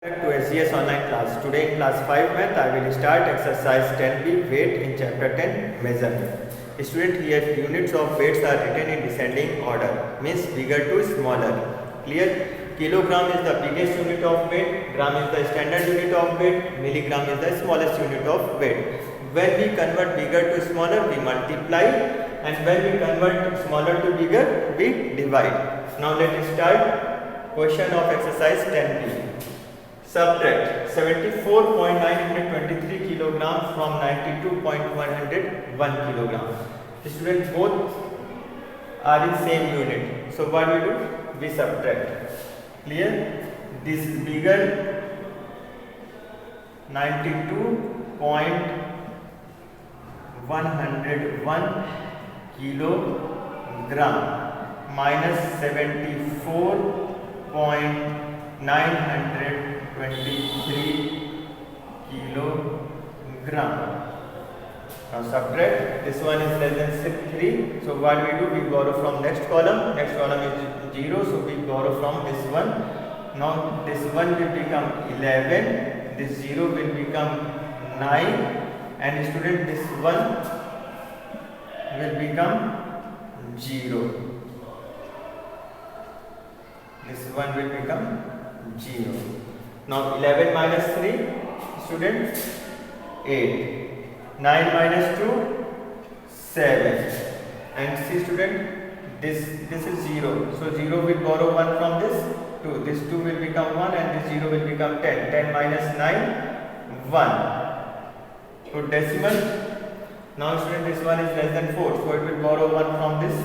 Back to SGS online class. Today in class 5 math I will start exercise 10b weight in chapter 10 measurement. Student, here units of weights are written in descending order, means bigger to smaller. Clear? Kilogram is the biggest unit of weight, gram is the standard unit of weight, milligram is the smallest unit of weight. When we convert bigger to smaller we multiply, and when we convert smaller to bigger we divide. Now let us start question of exercise 10b. Subtract 74.923 kilograms from 92.101 kilograms. Students, both are in same unit. So what we do? We subtract. Clear? This is bigger 92.101 kilogram minus 74.923 kilogram. Now subtract. This one is less than 3. So what we do? We borrow from next column. Next column is 0. So we borrow from this one. Now this one will become 11. This 0 will become 9. And student, this one will become 0. This one will become 0. Now 11 minus 3, students, 8. 9 minus 2, 7. And see student, this is 0. So 0 will borrow 1 from this 2. This 2 will become 1 and this 0 will become 10. 10 minus 9, 1. So decimal. Now student, this one is less than 4. So it will borrow 1 from this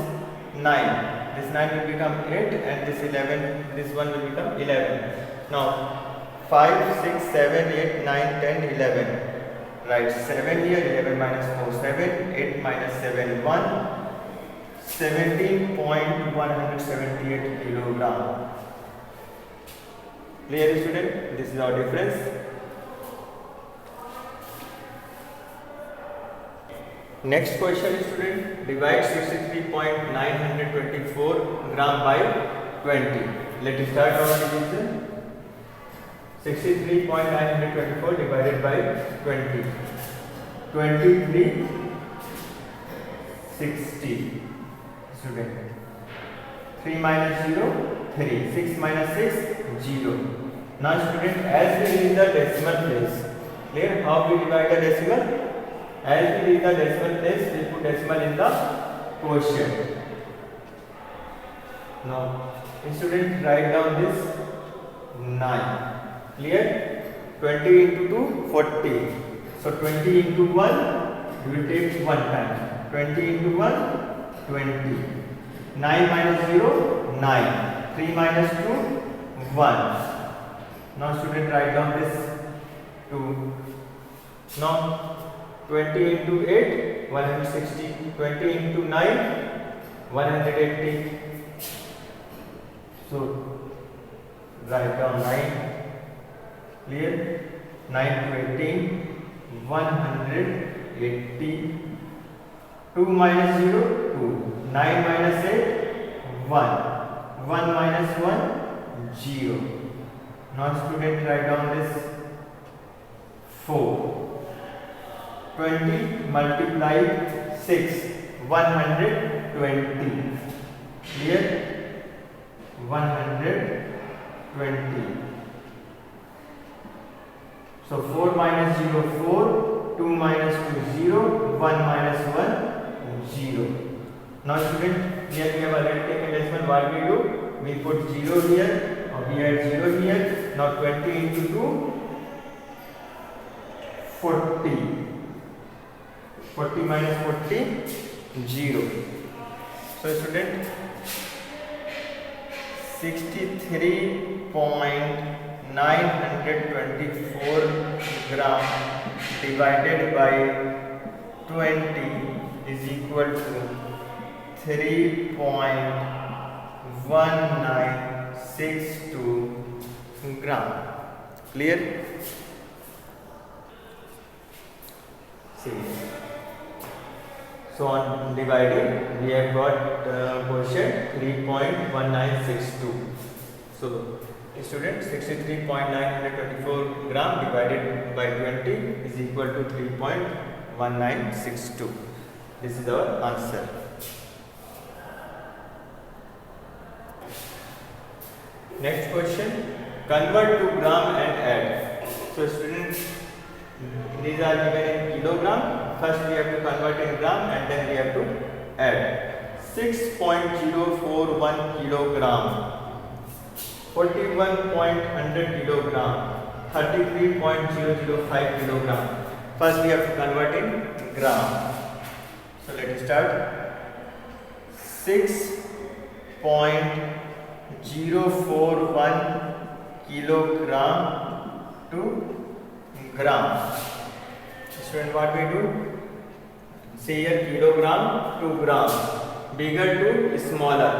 9. This 9 will become 8 and this 11, this one will become 11. Now 5, 6, 7, 8, 9, 10, 11. Right, 7 here, 11 minus 4, 7, 8 minus 7, 1. 17.178 kilogram. Clear student? This is our difference. Next question student, divide 63.924 gram by 20. Let us start our division. 63.924 divided by 20. 23, 60. Student. 3 minus 0, 3. 6 minus 6, 0. Now student, as we read the decimal place, clear? How we divide the decimal? As we read the decimal place, we put decimal in the quotient. Now, student, write down this 9. Clear? 20 into 2, 40. So 20 into 1, you will take 1 time. 20 into 1, 20. 9 minus 0, 9. 3 minus 2, 1. Now student, write down this 2. Now 20 into 8, 160. 20 into 9, 180. So write down 9. Clear? 9 to 18, 180. 2 minus 0, 2. 9 minus 8, 1. 1 minus 1, 0. Now student, write down this 4. 20 multiplied 6, 120. Clear? 120. So 4 minus 0, 4. 2 minus 2, 0. 1 minus 1, 0. Now student, here we have already taken decimal. What we do? We put 0 here, or we add 0 here. Now 20 into 2, 40. 40 minus 40, 0. So student, 63.924 gram divided by 20 is equal to 3.1962 gram. Clear? See. So on dividing, we have got quotient 3.1962. So Student, 63.924 gram divided by 20 is equal to 3.1962. This is our answer. Next question, convert to gram and add. So students, these are given in kilogram. First we have to convert in gram and then we have to add. 6.041 kilogram, 41.100 kilogram, 33.005 kilogram. First we have to convert in gram. So let us start. 6.041 kilogram to gram. Student, what we do? Say here kilogram to gram. Bigger to smaller.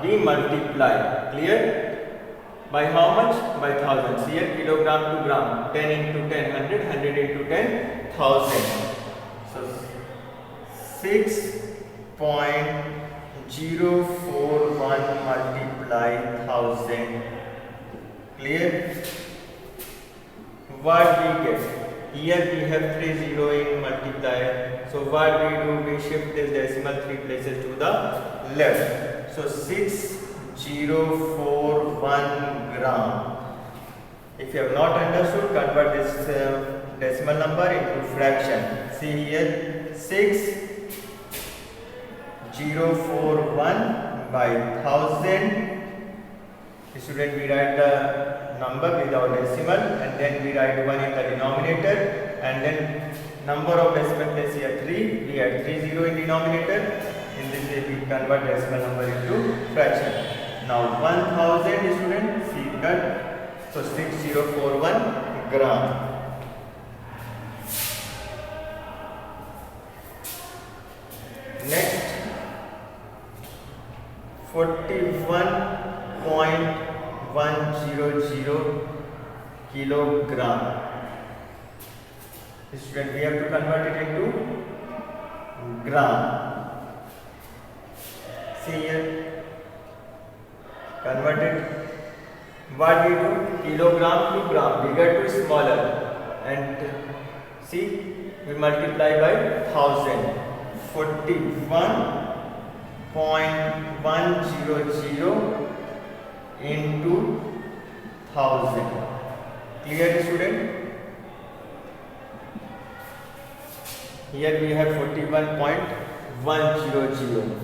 We multiply. Clear? By how much? By thousands. Here kilogram to gram. 10 into 10, 100. 100 into 10, 1000. So 6.041 multiply 1000. Clear? What we get? Here we have 3 0 in multiplier. So what we do? We shift this decimal 3 places to the left. So 6041 gram. If you have not understood, convert this decimal number into fraction. See here, 6041 by 1000. Student, we write the number without decimal and then we write 1 in the denominator and then number of decimal place here 3. We add 30 in denominator. In this way we convert decimal number into fraction. Now 1000 student, see cut. So 6041 gram. Next, 41.100 kilogram. Student, we have to convert it into gram. See here, convert it. What we do? Kilogram to gram, bigger to smaller, and see, we multiply by 1000. 41.100 into 1000. Clear, student? Here we have 41.100.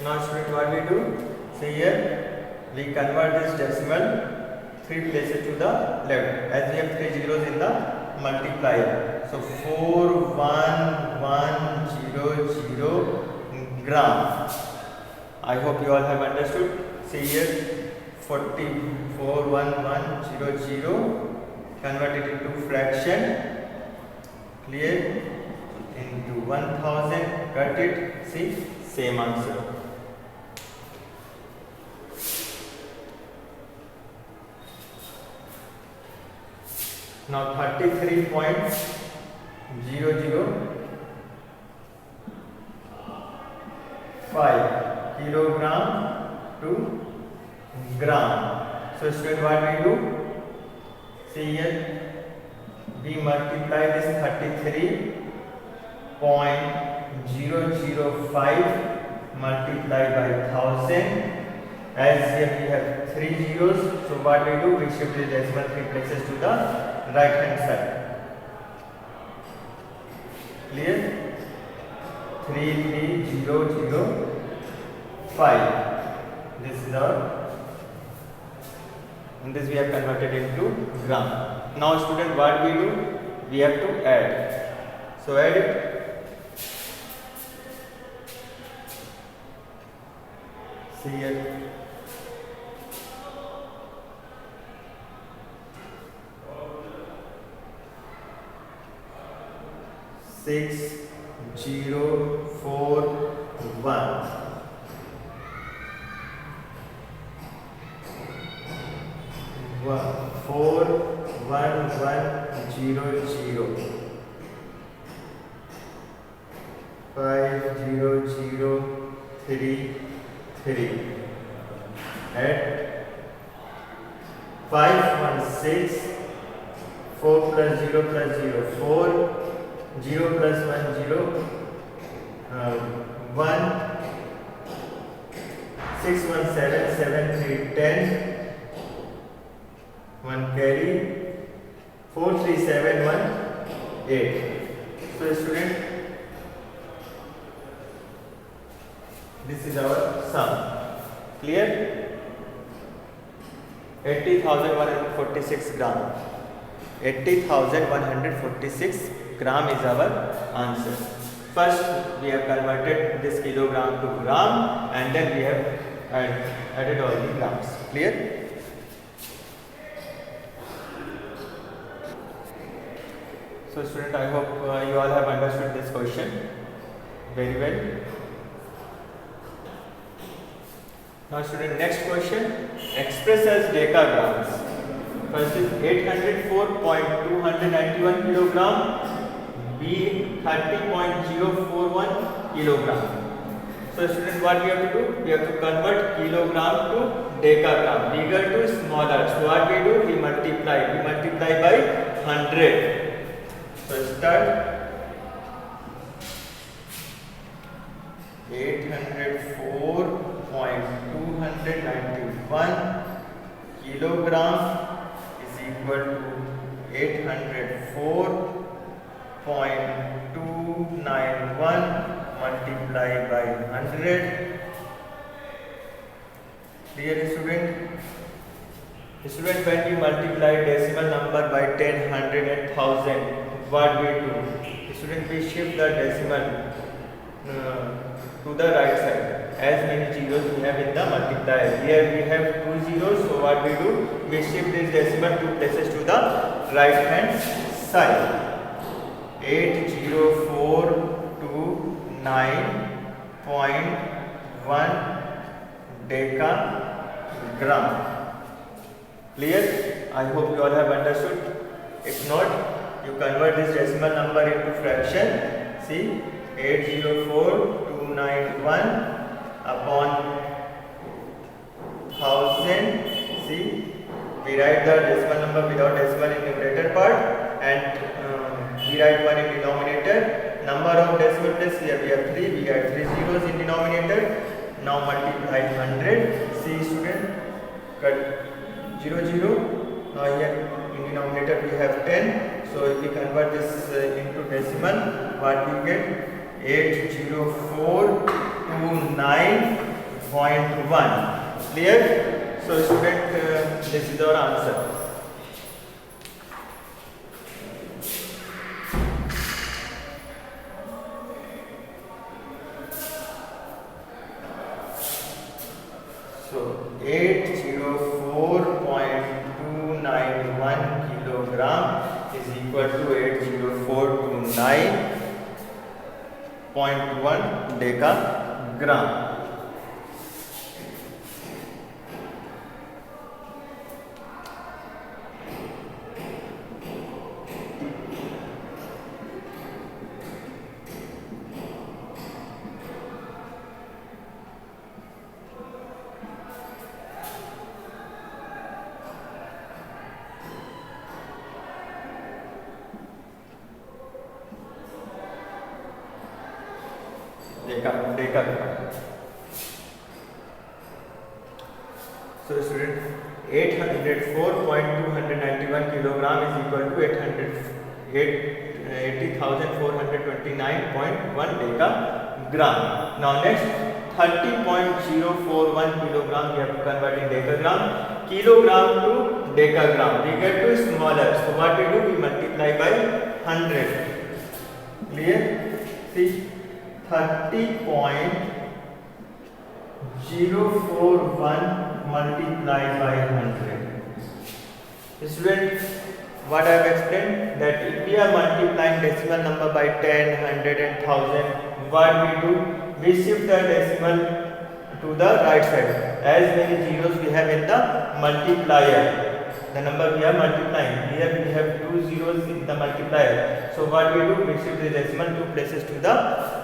Now student, what we do? See here, we convert this decimal 3 places to the left as we have 3 zeros in the multiplier. So 41100 gram. I hope you all have understood. See here, 41100 converted into fraction. Clear? Into 1000. Cut it. See, same answer. Now 33.005 kilogram to gram. So student, what we do? See here, we multiply this 33.005 multiplied by 1000. As here we have 3 zeros, so what we do? We shift the decimal 3 places to the right hand side. Clear? 33005. This is our, and this we have converted into gram. Now student, what we do? We have to add. So add it. See here. 6041 41100. 5003 at 516 4 plus 0 plus 0 4 0 plus 1 0 1 6 1 7 7 3 10 1 carry 4 3 7 1 8. So student, this is our sum. Clear? 80,146 gram. 80,146 gram is our answer. First we have converted this kilogram to gram and then we have added all the grams. Clear? So student, I hope you all have understood this question very well. Now student, next question, express as decagrams. First is 804.291 kilogram, B 30.041 kilogram. So student, what we have to do? We have to convert kilogram to decagram, bigger to smaller. So what we do? We multiply by 100. So start 804.291 kilogram is equal to 804.291 multiplied by 100. Clear student? Student, when we multiply decimal number by 10, 100 and 1000, what we do? Student, we shift the decimal to the right side. As many zeros we have in the multiplier. Here we have 2 zeros, so what we do? We shift this decimal 2 places to the right hand side. 80429.1 decagram. Clear? I hope you all have understood. If not, you convert this decimal number into fraction. See, 804,291 upon 1000. See, we write the decimal number without decimal in numerator part and we write 1 in denominator. Number of decimal place here we have 3. We add 3 zeros in denominator. Now multiply 100. See student, cut 0 0. Now here in denominator we have 10. So if we convert this into decimal, what we get? 80429.1. Clear? So student, this is our answer. So 804.291 kilogram is equal to 80429.1 decagram. Decagram. So student, 804.291 kilogram is equal to 80,429.1 decagram. Now next, 30.041 kilogram we have to convert in decagram. Kilogram to decagram, bigger to smaller. So what we do? We multiply by 100. Clear? See, 30.041 multiplied by 100. Student, what I have explained, that if we are multiplying decimal number by 10, 100 and 1000, what we do? We shift the decimal to the right side. As many zeros we have in the multiplier. the number we are multiplying. Here we have 2 zeros in the multiplier. So what we do? We shift the decimal 2 places to the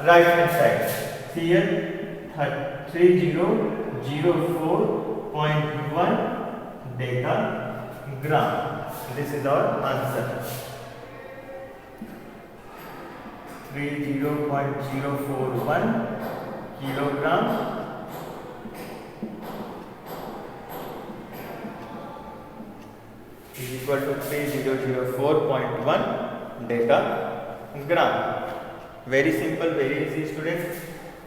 right hand side. See here 3004.1 decagram. This is our answer. 30.041 kilogram is equal to 3004.1 decagram. Very simple, very easy, students.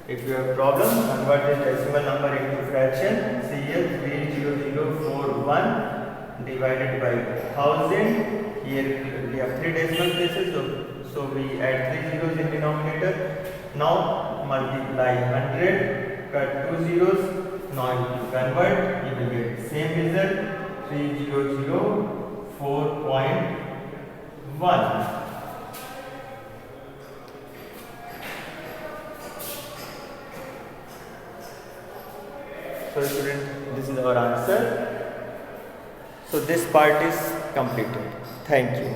If you have problem, convert the decimal number into fraction. See here 3041 divided by 1000. Here we have 3 decimal places, so we add 3 zeros in denominator. Now multiply 100, cut 2 zeros. Now if you convert, you will get same result, 3004.1. So student, this is our answer. So this part is completed. Thank you.